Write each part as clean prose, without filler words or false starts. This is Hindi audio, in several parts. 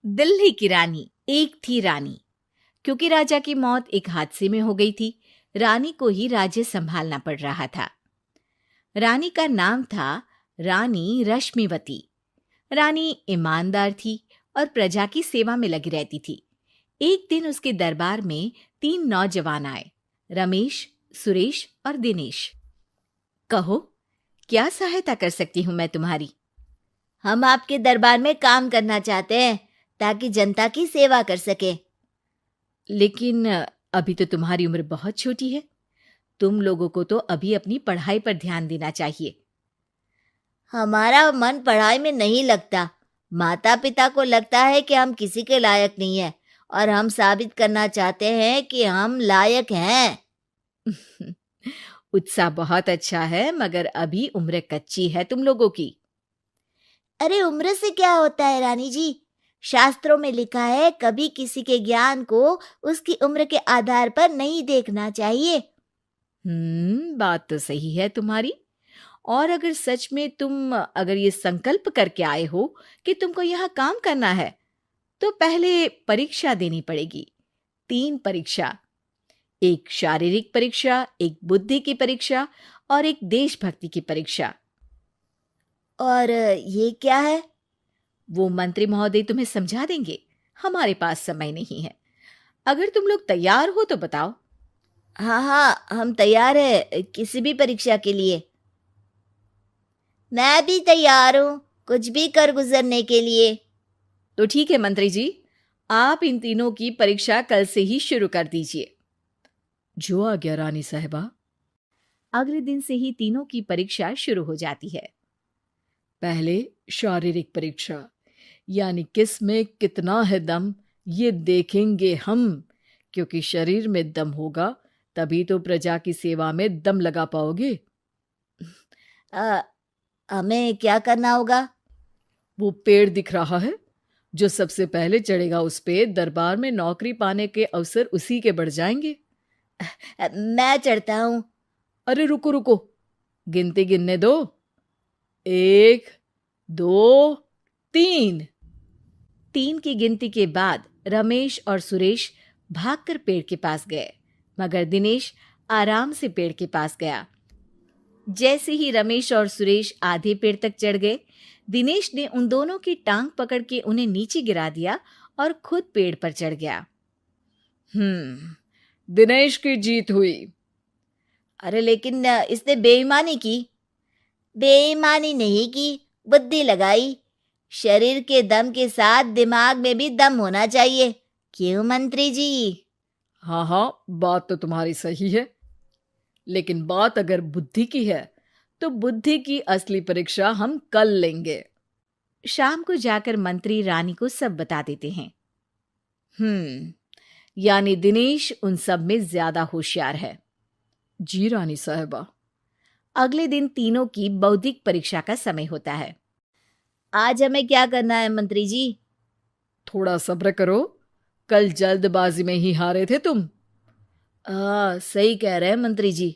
दिल्ली की रानी। एक थी रानी। क्योंकि राजा की मौत एक हादसे में हो गई थी, रानी को ही राज्य संभालना पड़ रहा था। रानी का नाम था रानी रश्मिवती। रानी ईमानदार थी और प्रजा की सेवा में लगी रहती थी। एक दिन उसके दरबार में 3 नौजवान आए, रमेश, सुरेश और दिनेश। कहो, क्या सहायता कर सकती हूँ मैं तुम्हारी? हम आपके दरबार में काम करना चाहते हैं ताकि जनता की सेवा कर सके। लेकिन अभी तो तुम्हारी उम्र बहुत छोटी है। तुम लोगों को तो अभी अपनी पढ़ाई पर ध्यान देना चाहिए। हमारा मन पढ़ाई में नहीं लगता। माता पिता को लगता है कि हम किसी के लायक नहीं है और हम साबित करना चाहते हैं कि हम लायक हैं। उत्साह बहुत अच्छा है, मगर अभी उम्र कच्ची है तुम लोगों की। अरे उम्र से क्या होता है रानी जी? शास्त्रों में लिखा है कभी किसी के ज्ञान को उसकी उम्र के आधार पर नहीं देखना चाहिए। बात तो सही है तुम्हारी। और अगर सच में तुम अगर ये संकल्प करके आए हो कि तुमको यहाँ काम करना है, तो पहले परीक्षा देनी पड़ेगी। 3 परीक्षा। एक शारीरिक परीक्षा, एक बुद्धि की परीक्षा और एक देशभक्ति की परीक्षा। और ये क्या है? वो मंत्री महोदय तुम्हें समझा देंगे। हमारे पास समय नहीं है। अगर तुम लोग तैयार हो तो बताओ। हाँ हाँ, हम तैयार है किसी भी परीक्षा के लिए। मैं भी तैयार हूँ कुछ भी कर गुजरने के लिए। तो ठीक है मंत्री जी, आप इन तीनों की परीक्षा कल से ही शुरू कर दीजिए। जो आज्ञा रानी साहिबा। अगले दिन से ही तीनों की परीक्षा शुरू हो जाती है। पहले शारीरिक परीक्षा, यानी किस में कितना है दम, ये देखेंगे हम। क्योंकि शरीर में दम होगा तभी तो प्रजा की सेवा में दम लगा पाओगे। हमें क्या करना होगा? वो पेड़ दिख रहा है, जो सबसे पहले चढ़ेगा उस पे दरबार में नौकरी पाने के अवसर उसी के बढ़ जाएंगे। मैं चढ़ता हूँ। अरे रुको रुको, गिनती गिनने दो। 1, 2, 3। 3 की गिनती के बाद रमेश और सुरेश भागकर पेड़ के पास गए, मगर दिनेश आराम से पेड़ के पास गया। जैसे ही रमेश और सुरेश आधे पेड़ तक चढ़ गए, दिनेश ने उन दोनों की टांग पकड़ के उन्हें नीचे गिरा दिया और खुद पेड़ पर चढ़ गया। दिनेश की जीत हुई। अरे लेकिन इसने बेईमानी की। बेईमानी नहीं की, बुद्धि लगाई। शरीर के दम के साथ दिमाग में भी दम होना चाहिए। क्यों मंत्री जी? हाँ हाँ, बात तो तुम्हारी सही है, लेकिन बात अगर बुद्धि की है तो बुद्धि की असली परीक्षा हम कल लेंगे। शाम को जाकर मंत्री रानी को सब बता देते हैं। यानी दिनेश उन सब में ज्यादा होशियार है। जी रानी साहिबा। अगले दिन तीनों की बौद्धिक परीक्षा का समय होता है। आज हमें क्या करना है मंत्री जी? थोड़ा सब्र करो, कल जल्दबाजी में ही हारे थे तुम। सही कह रहे हैं मंत्री जी।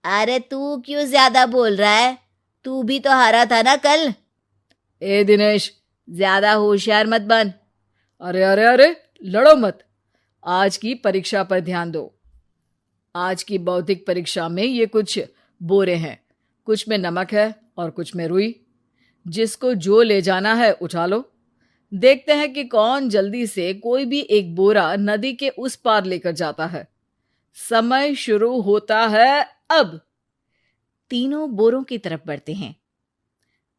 अरे तू क्यों ज्यादा बोल रहा है? तू भी तो हारा था ना कल। ए दिनेश, ज्यादा होशियार मत बन। अरे अरे अरे, लड़ो मत। आज की परीक्षा पर ध्यान दो। आज की बौद्धिक परीक्षा में ये कुछ बोरे हैं, कुछ में नमक है और कुछ में रुई। जिसको जो ले जाना है उठा लो। देखते हैं कि कौन जल्दी से कोई भी एक बोरा नदी के उस पार लेकर जाता है। समय शुरू होता है अब। तीनों बोरों की तरफ बढ़ते हैं।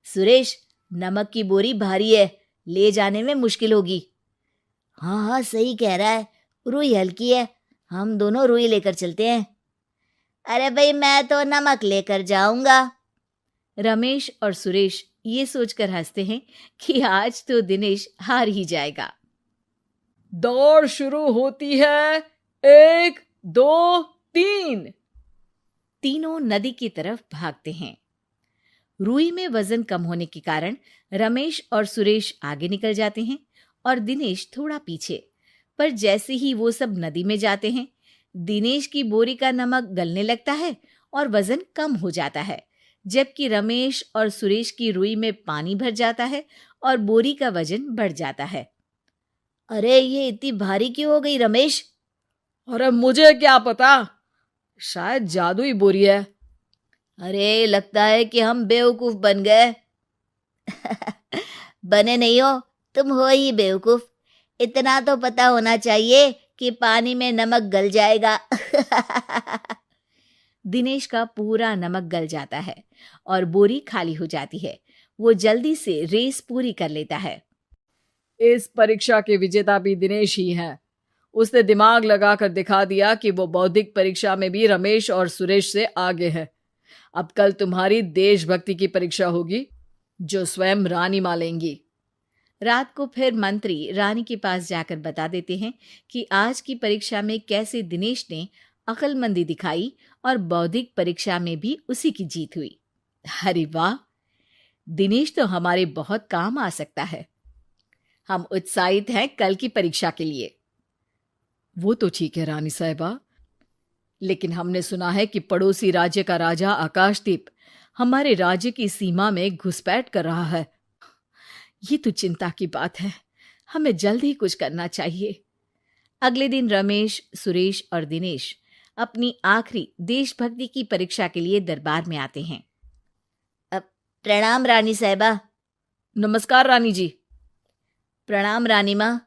सुरेश, नमक की बोरी भारी है, ले जाने में मुश्किल होगी। हाँ हाँ, सही कह रहा है, रुई हल्की है, हम दोनों रुई लेकर चलते हैं। अरे भाई, मैं तो नमक लेकर जाऊंगा। रमेश और सुरेश ये सोचकर हंसते हैं कि आज तो दिनेश हार ही जाएगा। दौड़ शुरू होती है। 1, 2, 3। तीनों नदी की तरफ भागते हैं। रुई में वजन कम होने के कारण रमेश और सुरेश आगे निकल जाते हैं और दिनेश थोड़ा पीछे। पर जैसे ही वो सब नदी में जाते हैं, दिनेश की बोरी का नमक गलने लगता है और वजन कम हो जाता है, जबकि रमेश और सुरेश की रुई में पानी भर जाता है और बोरी का वजन बढ़ जाता है। अरे ये इतनी भारी क्यों हो गई रमेश? अरे मुझे क्या पता, शायद जादुई बोरी है। अरे लगता है कि हम बेवकूफ बन गए। बने नहीं हो, तुम हो ही बेवकूफ। इतना तो पता होना चाहिए कि पानी में नमक गल जाएगा। दिनेश का पूरा नमक गल जाता है और बोरी खाली हो जाती है। वो जल्दी से रेस पूरी कर लेता है। इस परीक्षा के विजेता भी दिनेश ही हैं। उसने दिमाग लगाकर दिखा दिया कि वो बौद्धिक परीक्षा में भी रमेश और सुरेश से आगे है। अब कल तुम्हारी देशभक्ति की परीक्षा होगी, जो स्वयं रानी माँ लेंगी। रात को फिर मंत्री रानी के पास जाकर बता देते हैं कि आज की परीक्षा में कैसे दिनेश ने अक्लमंदी दिखाई और बौद्धिक परीक्षा में भी उसी की जीत हुई। अरे वाह, दिनेश तो हमारे बहुत काम आ सकता है। हम उत्साहित हैं कल की परीक्षा के लिए। वो तो ठीक है रानी साहिबा, लेकिन हमने सुना है कि पड़ोसी राज्य का राजा आकाशदीप हमारे राज्य की सीमा में घुसपैठ कर रहा है। ये तो चिंता की बात है। हमें जल्द ही कुछ करना चाहिए। अगले दिन रमेश, सुरेश और दिनेश अपनी आखिरी देशभक्ति की परीक्षा के लिए दरबार में आते हैं। प्रणाम रानी साहिबा। नमस्कार रानी जी। प्रणाम रानी माँ।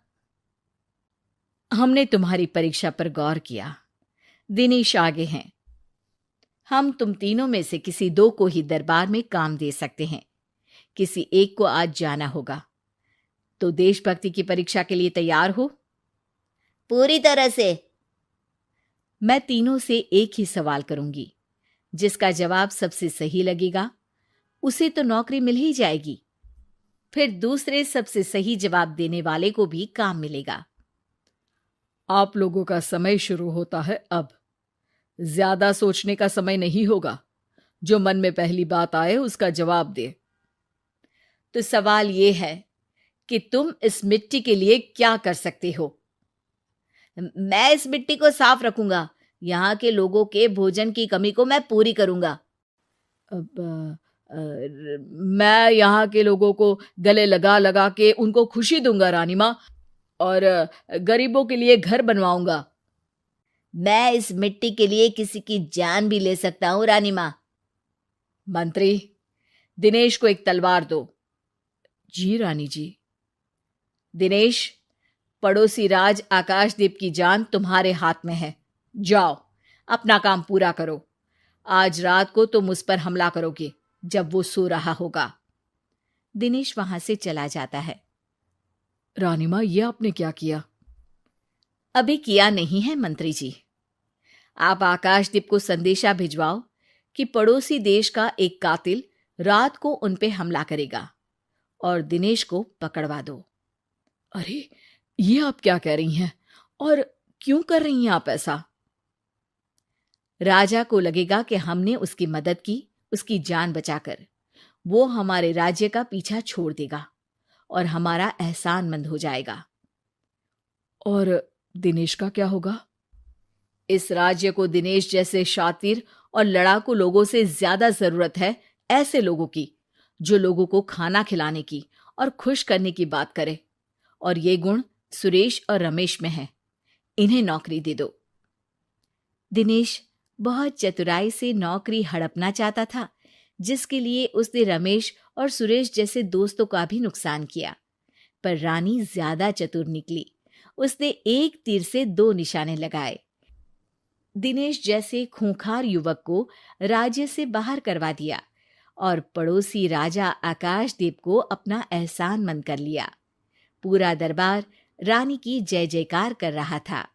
हमने तुम्हारी परीक्षा पर गौर किया। दिनेश आगे हैं। हम तुम तीनों में से किसी दो को ही दरबार में काम दे सकते हैं। किसी एक को आज जाना होगा। तो देशभक्ति की परीक्षा के लिए तैयार हो? पूरी तरह से। मैं तीनों से एक ही सवाल करूंगी। जिसका जवाब सबसे सही लगेगा उसे तो नौकरी मिल ही जाएगी। फिर दूसरे सबसे सही जवाब देने वाले को भी काम मिलेगा। आप लोगों का समय शुरू होता है अब। ज्यादा सोचने का समय नहीं होगा। जो मन में पहली बात आए उसका जवाब दे। तो सवाल ये है कि तुम इस मिट्टी के लिए क्या कर सकते हो? मैं इस मिट्टी को साफ रखूंगा। यहाँ के लोगों के भोजन की कमी को मैं पूरी करूंगा। मैं यहाँ के लोगों को गले लगा लगा के उनको खुशी दूंगा रानी माँ, और गरीबों के लिए घर बनवाऊंगा। मैं इस मिट्टी के लिए किसी की जान भी ले सकता हूँ रानी माँ। मंत्री, दिनेश को एक तलवार दो। जी रानी जी। दिनेश, पड़ोसी राज आकाशदीप की जान तुम्हारे हाथ में है। जाओ, अपना काम पूरा करो। आज रात को तुम उस पर हमला करोगे जब वो सो रहा होगा। दिनेश वहां से चला जाता है। रानी माँ, ये आपने क्या किया? अभी किया नहीं है मंत्री जी। आप आकाशदीप को संदेशा भिजवाओ कि पड़ोसी देश का एक कातिल रात को उन पे हमला करेगा और दिनेश को पकड़वा दो। अरे, ये आप क्या कह रही हैं? और क्यों कर रही हैं आप ऐसा? राजा को लगेगा कि हमने उसकी मदद की, उसकी जान बचाकर। वो हमारे राज्य का पीछा छोड़ देगा और हमारा एहसानमंद हो जाएगा। और दिनेश का क्या होगा? इस राज्य को दिनेश जैसे शातिर और लड़ाकू लोगों से ज्यादा जरूरत है, ऐसे लोगों की जो लोगों को खाना खिलाने की और खुश करने की बात करे। और ये गुण सुरेश और रमेश में है। इन्हें नौकरी दे दो। दिनेश बहुत चतुराई से नौकरी हड़पना चाहता था, जिसके लिए उसने रमेश और सुरेश जैसे दोस्तों का भी नुकसान किया। पर रानी ज्यादा चतुर निकली। उसने एक तीर से दो निशाने लगाए। दिनेश जैसे खूंखार युवक को राज्य से बाहर करवा दिया और पड़ोसी राजा आकाशदीप को अपना एहसानमंद कर लिया। पूरा दरबार रानी की जय जयकार कर रहा था।